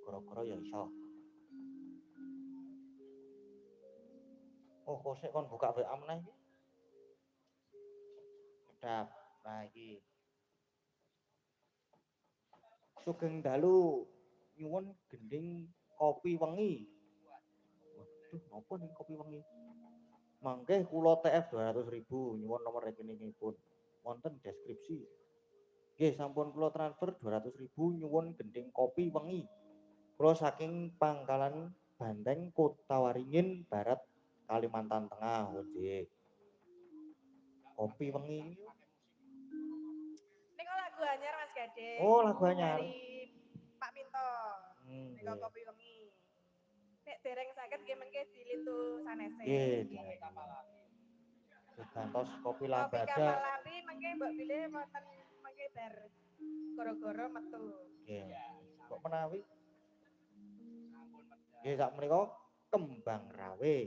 Gara-gara ya iso. Oh, kok sik kon buka WA meneh iki. Sedap. Nah iki. Sugeng dalu nyuwun gending kopi wengi. Waduh, napa nih kopi wengi? Mangke kula TF 200.000 nyuwun nomor rekeningipun. Wonten deskripsi. Nggih, sampun kula transfer 200.000 nyuwun gending kopi wengi. Kula saking Pangkalan Banteng, Kota Waringin Barat, Kalimantan Tengah. Oh, nggih. Kopi wengi. Ini kok lagu anyar Mas Gading. Oh, lagu anyar. Dari Pak Minto. Ini kok Nggih. kopi wengi. Nek dereng saged nggih mengke dilintu sanese. Nggih. Gantos kopi Kopi lambada. kapal api mengke mbok pilih wonten mengke bar goro-goro metu. Nggih. Kok menawi? Nggih, sak menika kembang rawe.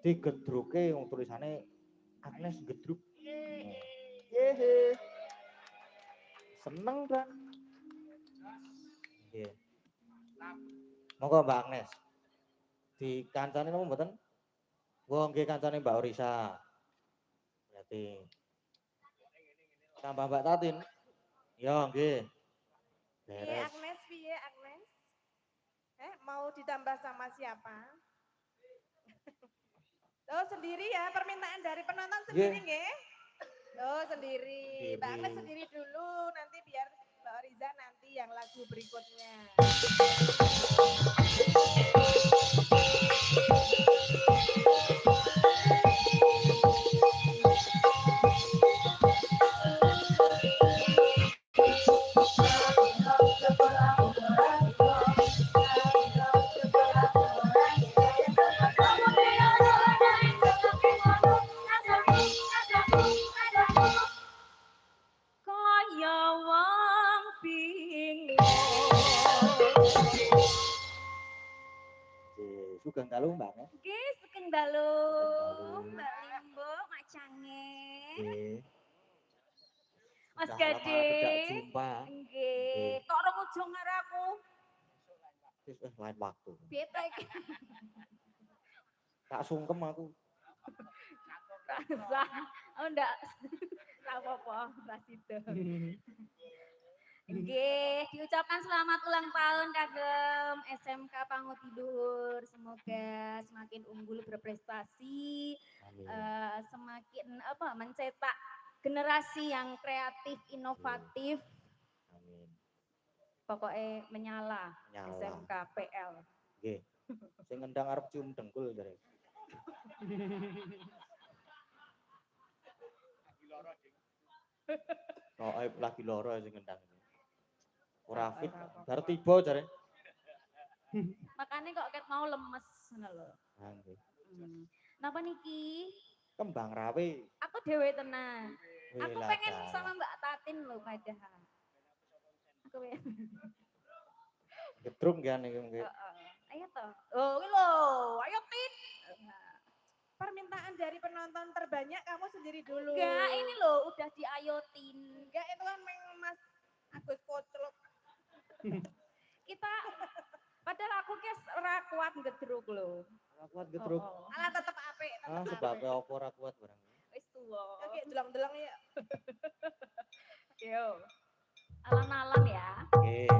Digedruke wong tulisane Agnes gedruk. Yehe. Seneng kan? Nggih. Monggo Mbak Agnes. Dikancani napa mboten? Wah, nggih kancane Mbak Orisa. Berarti tambah Mbak Tatin. Ya, nggih. Piye Beres. Agnes, piye Agnes? Mau ditambah sama siapa? Oh, sendiri ya, permintaan dari penonton sendiri nggih? Oh, sendiri. Mbak Agnes sendiri dulu, nanti biar Mbak Oriza nanti yang lagu berikutnya. Kaya wong bingung. Sugeng dalu Mbak. Nggih, sugeng dalu. Mbak Limbo, macange. Nggih. Mas Tidak Gading. jumpa. Nggih. Kok ora ujung karo aku? Wis lain waktu. Piye ta iki? Tak sungkem aku. Rasa. Oh ndak. Ora apa-apa, Mbak Sido. Nggih, diucapkan selamat ulang tahun kagem SMK Panguti Luhur. Semoga semakin unggul berprestasi, semakin mencetak generasi yang kreatif, inovatif. Amin. Pokoknya menyala. SMK PL. Nggih. Sing ngendang arep cium dengkul jare. Oh, lagi loro sing ngendang. Ora fit, bar tiba jare. Makanya kok ket mau lemes ngono lho. Ha nggih. Napa niki? Kembang rawe. Aku dhewe tenan. Aku pengen sama Mbak Tatin lho padahal. Aku pengen. Gedrung ya niki nggih. Ayo toh. Oh, kuwi lho, ayo Tin. Permintaan dari penonton terbanyak kamu sendiri dulu. Enggak, ini loh udah diayotin. Enggak, itu kan Mas Agus Koclok. Kita padahal aku kes ora kuat gedruk lho. Ora kuat gedruk. Alah tetep apik, tetep apik. Sebab apa ora kuat barang. Wis tuwa. Oke, delang-delang ya. Yo. Alan-alan ya. Nggih.